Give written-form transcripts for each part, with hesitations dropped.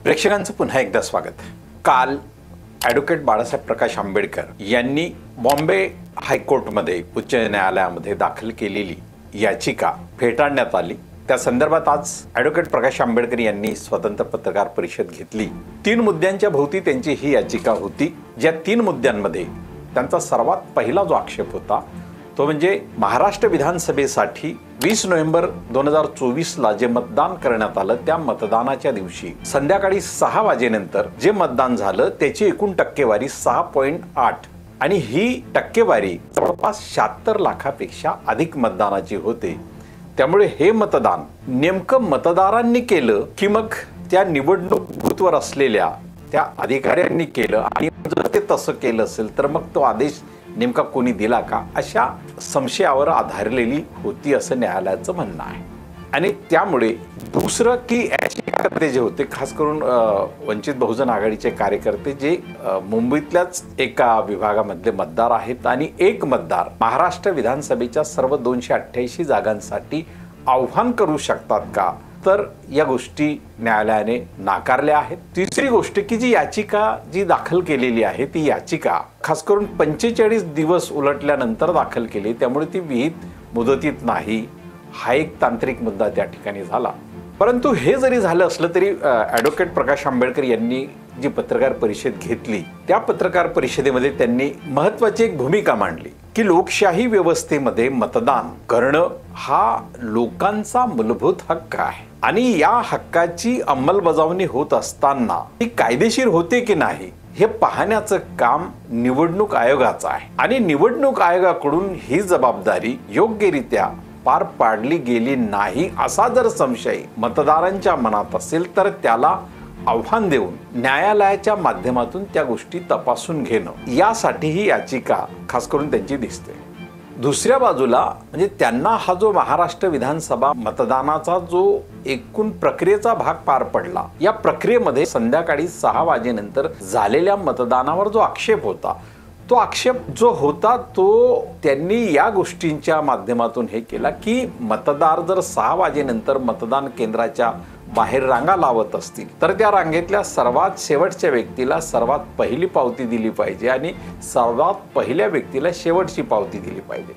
प्रेक्षकांचं पुन्हा एकदा स्वागत। काल ॲडव्होकेट बाळासाहेब प्रकाश आंबेडकर यांनी बॉम्बे हायकोर्टमध्ये उच्च न्यायालयामध्ये दाखल केलेली याचिका फेटाळण्यात आली। त्या संदर्भात आज ॲडव्होकेट प्रकाश आंबेडकर यांनी स्वतंत्र पत्रकार परिषद घेतली। 3 मुद्द्यांच्या भोवती त्यांची ही याचिका होती। ज्या 3 मुद्द्यांमध्ये त्यांचा सर्वात पहिला जो आक्षेप होता तो म्हणजे महाराष्ट्र विधानसभेसाठी 20 नोव्हेंबर 2024 ला जे मतदान करण्यात आलं त्या मतदानाच्या दिवशी संध्याकाळी 6 वाजेनंतर जे मतदान झालं त्याची एकूण टक्केवारी 6.8 आणि ही टक्केवारी जवळपास 76 लाखापेक्षा अधिक मतदानाची होते। त्यामुळे हे मतदान नेमकं मतदारांनी केलं की मग त्या निवडणूक बूथवर असलेल्या त्या अधिकाऱ्यांनी केलं, आणि जर ते तसं केलं असेल तर मग तो आदेश नेमका कोणी दिला का, अशा संशयावर आधारलेली होती असं न्यायालयाचं म्हणणं आहे। आणि त्यामुळे दुसरं की याचिकाकर्ते जे होते खास करून वंचित बहुजन आघाडीचे कार्यकर्ते जे मुंबईतल्याच एका विभागामधले मतदार आहेत आणि एक मतदार महाराष्ट्र विधानसभेच्या सर्व 288 जागांसाठी आव्हान करू शकतात का, तर या गोष्टी न्यायालयाने नाकारल्या आहेत। तिसरी गोष्ट की जी याचिका जी दाखल केलेली आहे ती याचिका खास करून 45 दिवस उलटल्यानंतर दाखल केली, त्यामुळे ती विहित मुदतीत नाही, हा एक तांत्रिक मुद्दा त्या ठिकाणी झाला। परंतु हे जरी झालं असलं तरी ॲडव्होकेट प्रकाश आंबेडकर यांनी जी पत्रकार परिषद घेतली त्या पत्रकार परिषदेमध्ये त्यांनी महत्त्वाची एक भूमिका मांडली की लोकशाही व्यवस्थेमध्ये मतदान करणं हा लोकांचा मूलभूत हक्क आहे आणि या हक्काची अंमलबजावणी होत असताना ती कायदेशीर होते की नाही हे पाहण्याचं काम निवडणूक आयोगाचं आहे। आणि निवडणूक आयोगाकडून ही जबाबदारी योग्यरित्या पार पाडली गेली नाही असा जर संशय मतदारांच्या मनात असेल तर त्याला आव्हान देऊन न्यायालयाच्या माध्यमातून त्या गोष्टी तपासून घेणं यासाठी ही याचिका खास करून त्यांची दिसते। दुसऱ्या बाजूला म्हणजे त्यांना हा जो महाराष्ट्र विधानसभा मतदानाचा जो एकूण प्रक्रियेचा भाग पार पडला या प्रक्रियेमध्ये संध्याकाळी 6 वाजेनंतर झालेल्या मतदानावर जो आक्षेप होता तो आक्षेप जो होता तो त्यांनी या गोष्टींच्या माध्यमातून हे केला की मतदार जर 6 वाजेनंतर मतदान केंद्राच्या बाहेर रांगा लावत असतील तर त्या रांगेतल्या सर्वात शेवटच्या व्यक्तीला सर्वात पहिली पावती दिली पाहिजे आणि सर्वात पहिल्या व्यक्तीला शेवटची पावती दिली पाहिजे,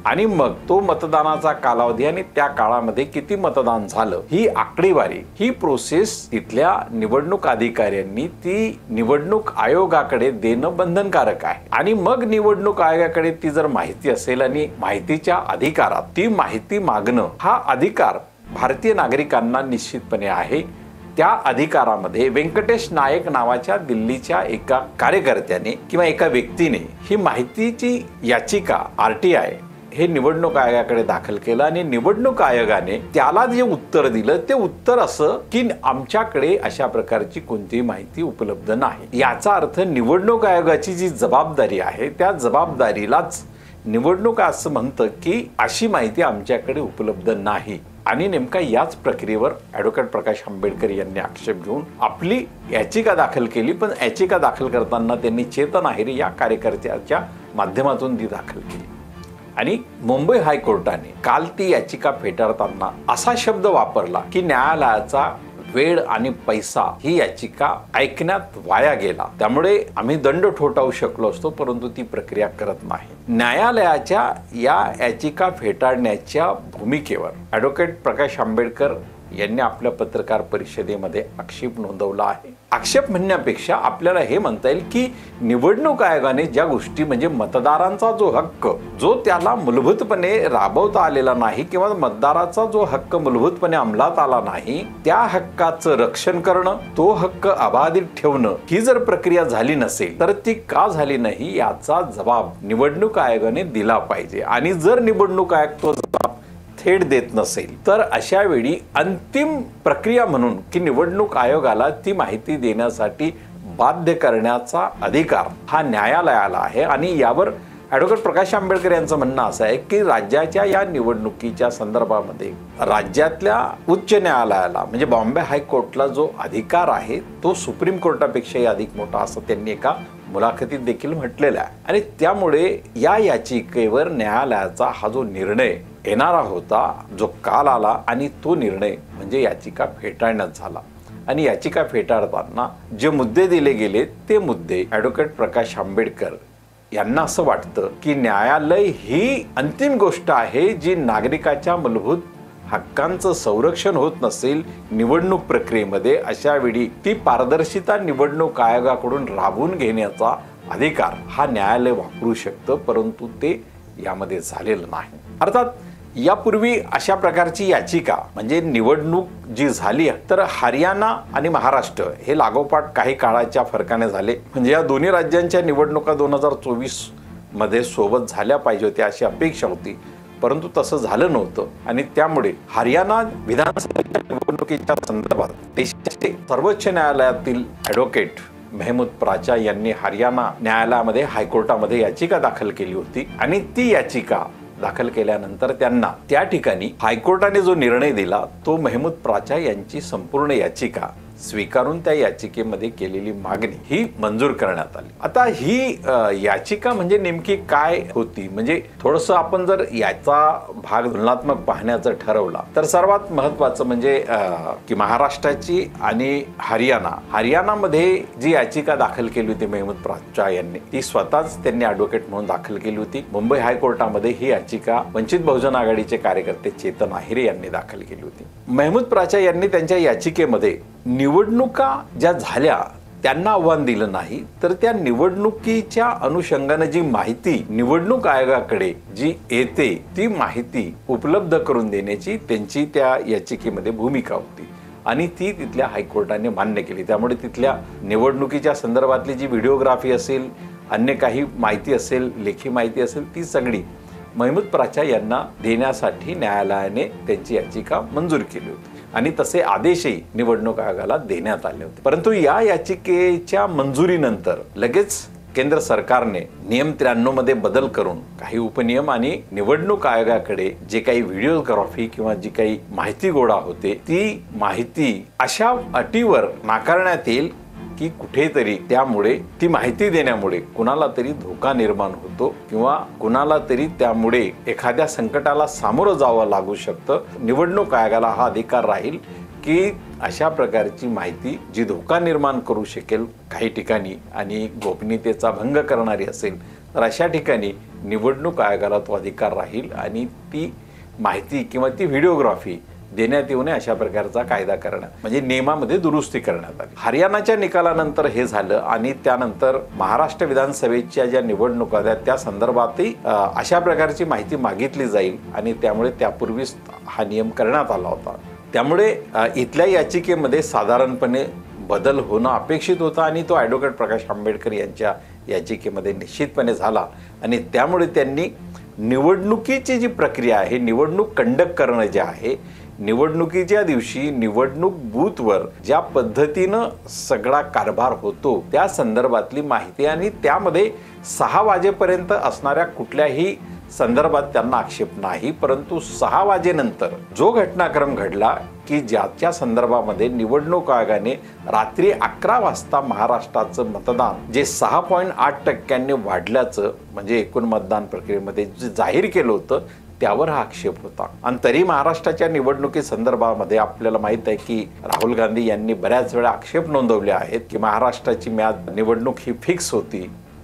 आणि मग तो मतदानाचा कालावधी आणि त्या काळामध्ये किती मतदान झालं ही आकडेवारी ही प्रोसेस तिथल्या निवडणूक अधिकाऱ्यांनी ती निवडणूक आयोगाकडे देणं बंधनकारक आहे। आणि मग निवडणूक आयोगाकडे ती जर माहिती असेल आणि माहितीच्या अधिकारात ती माहिती मागणं हा अधिकार भारतीय नागरिकांना निश्चितपणे आहे। त्या अधिकारामध्ये व्यंकटेश नायक नावाच्या दिल्लीच्या एका कार्यकर्त्याने किंवा एका व्यक्तीने ही माहितीची याचिका RTI हे निवडणूक आयोगाकडे दाखल केलं आणि निवडणूक आयोगाने त्याला जे उत्तर दिलं ते उत्तर असं की आमच्याकडे अशा प्रकारची कोणतीही माहिती उपलब्ध नाही। याचा अर्थ निवडणूक आयोगाची जी जबाबदारी आहे त्या जबाबदारीलाच निवडणूक असं म्हणतं की अशी माहिती आमच्याकडे उपलब्ध नाही। आणि नेमका याच प्रक्रियेवर ॲडव्होकेट प्रकाश आंबेडकर यांनी आक्षेप घेऊन आपली याचिका दाखल केली, पण याचिका दाखल करताना त्यांनी चेतन आहिरे या कार्यकर्त्याच्या माध्यमातून ती दाखल केली। आणि मुंबई हायकोर्टाने काल ती याचिका फेटाळताना असा शब्द वापरला की न्यायालयाचा वेळ आणि पैसा ही याचिका ऐकण्यात वाया गेला, त्यामुळे आम्ही दंड ठोठावू शकलो असतो परंतु ती प्रक्रिया करत नाही। न्यायालयाच्या या याचिका फेटाळण्याच्या भूमिकेवर ॲडव्होकेट प्रकाश आंबेडकर यांनी आपल्या पत्रकार परिषदेमध्ये आक्षेप नोंदवला आहे। आक्षेप म्हणण्यापेक्षा आपल्याला हे म्हणता येईल की निवडणूक आयोगाने ज्या गोष्टी म्हणजे मतदारांचा जो हक्क जो त्याला मूलभूतपणे राबवता आलेला नाही किंवा मतदाराचा जो हक्क मूलभूतपणे अंमलात आला नाही त्या हक्काचं रक्षण करणं, तो हक्क अबाधित ठेवणं ही जर प्रक्रिया झाली नसेल तर ती का झाली नाही याचा जबाब निवडणूक आयोगाने दिला पाहिजे। आणि जर निवडणूक आयोग तो जबाब थेट देत नसेल तर अशा वेळी अंतिम प्रक्रिया म्हणून की निवडणूक आयोगाला ती माहिती देण्यासाठी बाध्य करण्याचा अधिकार हा न्यायालयाला आहे। आणि यावर ॲडव्होकेट प्रकाश आंबेडकर यांचं म्हणणं असं आहे की राज्याच्या या निवडणुकीच्या संदर्भामध्ये राज्यातल्या उच्च न्यायालयाला म्हणजे बॉम्बे हायकोर्टला जो अधिकार आहे तो सुप्रीम कोर्टापेक्षाही अधिक मोठा असं त्यांनी एका मुलाखतीत देखील म्हटलेलं आहे। आणि त्यामुळे या याचिकेवर न्यायालयाचा हा जो निर्णय येणारा होता जो काल आला आणि तो निर्णय म्हणजे याचिका फेटाळण्यात झाला। आणि याचिका फेटाळताना जे मुद्दे दिले गेले ते मुद्दे ॲडव्होकेट प्रकाश आंबेडकर यांना असं वाटतं की न्यायालय ही अंतिम गोष्ट आहे जी नागरिकाच्या मूलभूत हक्कांचं संरक्षण होत नसेल निवडणूक प्रक्रियेमध्ये, अशा वेळी ती पारदर्शिता निवडणूक आयोगाकडून राबवून घेण्याचा अधिकार हा न्यायालय वापरू शकतं, परंतु ते यामध्ये झालेलं नाही. अर्थात यापूर्वी अशा प्रकारची याचिका म्हणजे निवडणूक जी झाली तर हरियाणा आणि महाराष्ट्र हे लागोपाठ काही काळाच्या फरकाने झाले. म्हणजे या दोन्ही राज्यांच्या निवडणुका 2024 मध्ये सोबत झाल्या पाहिजे होत्या अशी अपेक्षा होती, परंतु तसं झालं नव्हतं. आणि त्यामुळे हरियाणा विधानसभेच्या निवडणुकीच्या संदर्भात देशाचे सर्वोच्च न्यायालयातील ॲडव्होकेट महमूद प्राचा यांनी हरियाणा न्यायालयामध्ये हायकोर्टामध्ये याचिका दाखल केली होती. आणि ती याचिका दाखल केल्यानंतर त्यांना त्या ठिकाणी हायकोर्टाने जो निर्णय दिला तो महमूद प्राचा यांची संपूर्ण याचिका स्वीकारून त्या याचिकेमध्ये केलेली मागणी ही मंजूर करण्यात आली. आता ही याचिका म्हणजे नेमकी काय होती, म्हणजे थोडंसं आपण जर याचा भाग तुलनात्मक पाहण्याचं ठरवला तर सर्वात महत्वाचं म्हणजे की महाराष्ट्राची आणि हरियाणामध्ये जी याचिका दाखल केली होती महमूद प्राचा यांनी, ती स्वतःच त्यांनी ॲडव्होकेट म्हणून दाखल केली होती. मुंबई हायकोर्टामध्ये ही याचिका वंचित बहुजन आघाडीचे कार्यकर्ते चेतन आहिरे यांनी दाखल केली होती. महमूद प्राचा यांनी त्यांच्या याचिकेमध्ये निवडणुका ज्या झाल्या त्यांना आव्हान दिलं नाही, तर त्या निवडणुकीच्या अनुषंगाने जी माहिती निवडणूक आयोगाकडे जी येते ती माहिती उपलब्ध करून देण्याची त्यांची त्या याचिकेमध्ये भूमिका होती आणि ती तिथल्या हायकोर्टाने मान्य केली. त्यामुळे तिथल्या निवडणुकीच्या संदर्भातली जी व्हिडिओग्राफी असेल, अन्य काही माहिती असेल, लेखी माहिती असेल, ती सगळी महमूद प्राचा यांना देण्यासाठी न्यायालयाने त्यांची याचिका मंजूर केली होती आणि तसे आदेशही निवडणूक आयोगाला देण्यात आले होते. परंतु या याचिकेच्या मंजुरीनंतर लगेच केंद्र सरकारने नियम 93 मध्ये बदल करून काही उपनियम आणि निवडणूक आयोगाकडे जे काही व्हिडिओग्राफी किंवा जी काही माहिती गोळा होते ती माहिती अशा अटीवर नाकारण्यात येईल की कुठेतरी त्यामुळे ती माहिती देण्यामुळे कुणाला तरी धोका निर्माण होतो किंवा कुणाला तरी त्यामुळे एखाद्या संकटाला सामोरं जावं लागू शकतं. निवडणूक आयोगाला हा अधिकार राहील की अशा प्रकारची माहिती जी धोका निर्माण करू शकेल काही ठिकाणी आणि गोपनीयतेचा भंग करणारी असेल तर अशा ठिकाणी निवडणूक आयोगाला तो अधिकार राहील आणि ती माहिती किंवा ती व्हिडिओग्राफी देण्यात येऊ नये अशा प्रकारचा कायदा करण्यात म्हणजे नियमामध्ये दुरुस्ती करण्यात आली. हरियाणाच्या निकालानंतर हे झालं आणि त्यानंतर महाराष्ट्र विधानसभेच्या ज्या निवडणुका आहेत त्या संदर्भातही अशा प्रकारची माहिती मागितली जाईल आणि त्यामुळे त्यापूर्वीच हा नियम करण्यात आला होता. त्यामुळे इथल्या याचिकेमध्ये साधारणपणे बदल होणं अपेक्षित होतं आणि तो ॲडव्होकेट प्रकाश आंबेडकर यांच्या याचिकेमध्ये निश्चितपणे झाला आणि त्यामुळे त्यांनी निवडणुकीची जी प्रक्रिया आहे, निवडणूक कंडक्ट करणं जे आहे, निवडणुकीच्या दिवशी निवडणूक बूथवर ज्या पद्धतीनं सगळा कारभार होतो त्या संदर्भातली माहिती आणि त्यामध्ये 6 वाजेपर्यंत असणाऱ्या कुठल्याही संदर्भात त्यांना आक्षेप नाही, परंतु 6 वाजेनंतर जो घटनाक्रम घडला की ज्याच्या संदर्भामध्ये निवडणूक आयोगाने रात्री 11 वाजता महाराष्ट्राचं मतदान जे 6.8% वाढल्याचं म्हणजे एकूण मतदान प्रक्रियेमध्ये जे जाहीर केलं होतं त्यावर हा आक्षेप होता. आणि तरी महाराष्ट्राच्या निवडणुकी संदर्भामध्ये आपल्याला माहित आहे की राहुल गांधी यांनी बऱ्याच वेळा आक्षेप नोंदवले आहेत की महाराष्ट्राची निवडणूक ही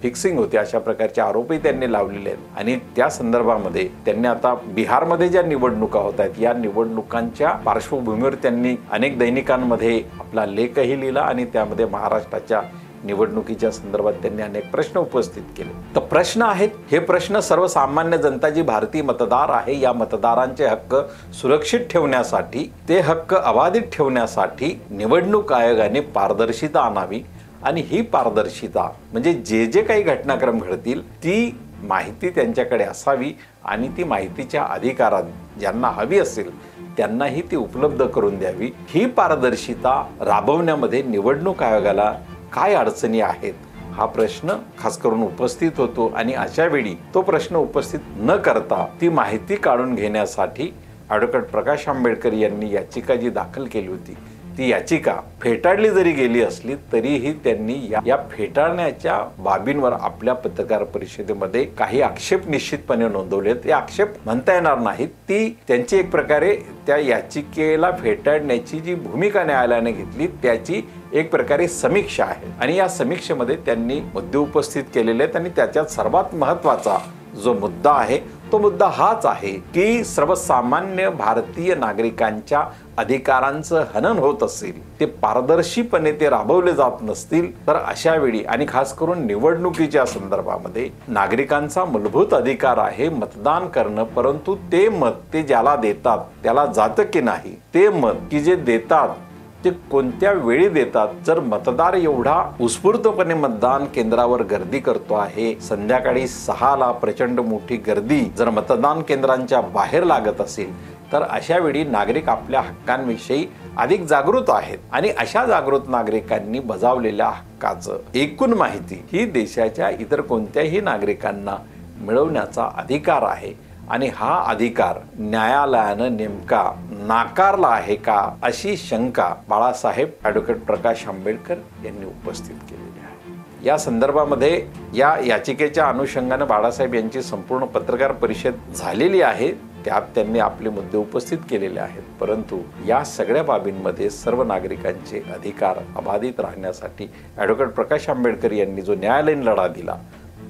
फिक्सिंग होती अशा प्रकारचे आरोपही त्यांनी लावलेले आहेत. आणि त्या संदर्भामध्ये त्यांनी आता बिहारमध्ये ज्या निवडणुका होत आहेत या निवडणुकांच्या पार्श्वभूमीवर त्यांनी अनेक दैनिकांमध्ये आपला लेखही लिहिला आणि त्यामध्ये महाराष्ट्राच्या निवडणुकीच्या संदर्भात त्यांनी अनेक प्रश्न उपस्थित केले. तर प्रश्न आहेत, हे प्रश्न सर्वसामान्य जनता जी भारतीय मतदार आहे या मतदारांचे हक्क सुरक्षित ठेवण्यासाठी, ते हक्क अबाधित ठेवण्यासाठी निवडणूक आयोगाने पारदर्शिता आणावी आणि ही पारदर्शिता म्हणजे जे जे काही घटनाक्रम घडतील ती माहिती त्यांच्याकडे असावी आणि ती माहितीच्या अधिकारात ज्यांना हवी असेल त्यांनाही ती उपलब्ध करून द्यावी. ही पारदर्शिता राबवण्यामध्ये निवडणूक आयोगाला काय अडचणी आहेत हा प्रश्न खास करून उपस्थित होतो आणि अशा वेळी तो प्रश्न उपस्थित न करता ती माहिती काढून घेण्यासाठी ॲडव्होकेट प्रकाश आंबेडकर यांनी याचिका जी दाखल केली होती ती याचिका फेटाळली जरी गेली असली तरीही त्यांनी या फेटाळण्याच्या बाबींवर आपल्या पत्रकार परिषदेमध्ये काही आक्षेप निश्चितपणे नोंदवले. ते आक्षेप म्हणता येणार नाहीत. ती त्यांची एक प्रकारे त्या याचिकेला फेटाळण्याची जी भूमिका न्यायालयाने घेतली त्याची एक प्रकारे समीक्षा आहे आणि या समीक्षेमध्ये त्यांनी मुद्दे उपस्थित केलेले आहेत आणि त्याच्यात सर्वात महत्त्वाचा जो मुद्दा आहे तो मुद्दा हाच आहे की सर्वसामान्य भारतीय नागरिकांच्या अधिकारांचं हनन होत असेल, ते पारदर्शीपणे ते राबवले जात नसतील तर अशा वेळी आणि खास करून निवडणुकीच्या संदर्भामध्ये नागरिकांचा मूलभूत अधिकार आहे मतदान करणं, परंतु ते मत ते ज्याला देतात त्याला जातं की नाही, ते मत की जे देतात ते कोणत्या वेळी देतात. जर मतदार एवढा उत्स्फूर्तपणे मतदान केंद्रावर गर्दी करतो आहे, संध्याकाळी 6ला प्रचंड मोठी गर्दी जर मतदान केंद्रांच्या बाहेर लागत असेल तर अशा वेळी नागरिक आपल्या हक्कांविषयी अधिक जागृत आहेत आणि अशा जागृत नागरिकांनी बजावलेल्या हक्काचं एकूण माहिती ही देशाच्या इतर कोणत्याही नागरिकांना मिळवण्याचा अधिकार आहे आणि हा अधिकार न्यायालयानं नेमका नाकारला आहे का अशी शंका बाळासाहेब ॲडव्होकेट प्रकाश आंबेडकर यांनी उपस्थित केलेली आहे. या संदर्भामध्ये या याचिकेच्या अनुषंगाने बाळासाहेब यांची संपूर्ण पत्रकार परिषद झालेली आहे. त्यात त्यांनी आपले मुद्दे उपस्थित केलेले आहेत, परंतु या सगळ्या बाबींमध्ये सर्व नागरिकांचे अधिकार अबाधित राहण्यासाठी ॲडव्होकेट प्रकाश आंबेडकर यांनी जो न्यायालयीन लढा दिला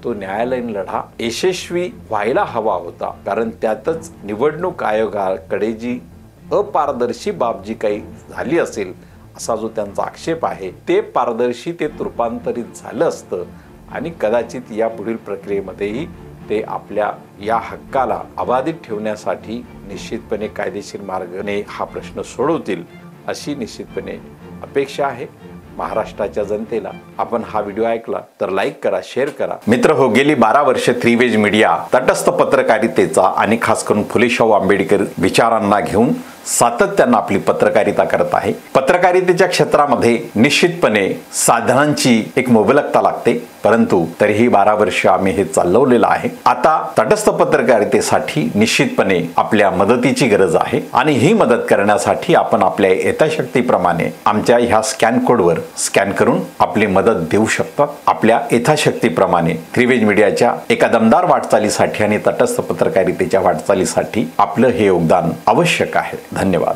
तो न्यायालयीन लढा यशस्वी व्हायला हवा होता. कारण त्यातच निवडणूक आयोगाकडे जी अपारदर्शी बाब जी काही झाली असेल असा जो त्यांचा आक्षेप आहे ते पारदर्शी ते रूपांतरित झालं असतं आणि कदाचित या पुढील प्रक्रियेमध्येही ते आपल्या या हक्काला अबाधित ठेवण्यासाठी निश्चितपणे कायदेशीर मार्गाने हा प्रश्न सोडवतील अशी निश्चितपणे अपेक्षा आहे. महाराष्ट्राच्या जनतेला आपण हा व्हिडिओ ऐकला तर लाईक करा, शेअर करा. मित्र हो, गेली 12 वर्ष थ्रीवेज मीडिया तटस्थ पत्रकारितेचा आणि खास करून फुले शाहू आंबेडकर विचारांना घेऊन सातत्याने आपली पत्रकारिता करत आहे. पत्रकारितेच्या क्षेत्रामध्ये निश्चितपणे साधनांची एक मुबलकता लागते, परंतु तरीही 12 वर्ष आम्ही हे चालवलेलं आहे. आता तटस्थ पत्रकारितेसाठी निश्चितपणे आपल्या मदतीची गरज आहे आणि ही मदत करण्यासाठी आपण आपल्या यथाशक्तीप्रमाणे आमच्या ह्या स्कॅन कोडवर स्कॅन करून आपली मदत देऊ शकतात. आपल्या यथाशक्तीप्रमाणे थ्रीवेज मीडियाच्या एका दमदार वाटचालीसाठी आणि तटस्थ पत्रकारितेच्या वाटचालीसाठी आपलं हे योगदान आवश्यक आहे. धन्यवाद.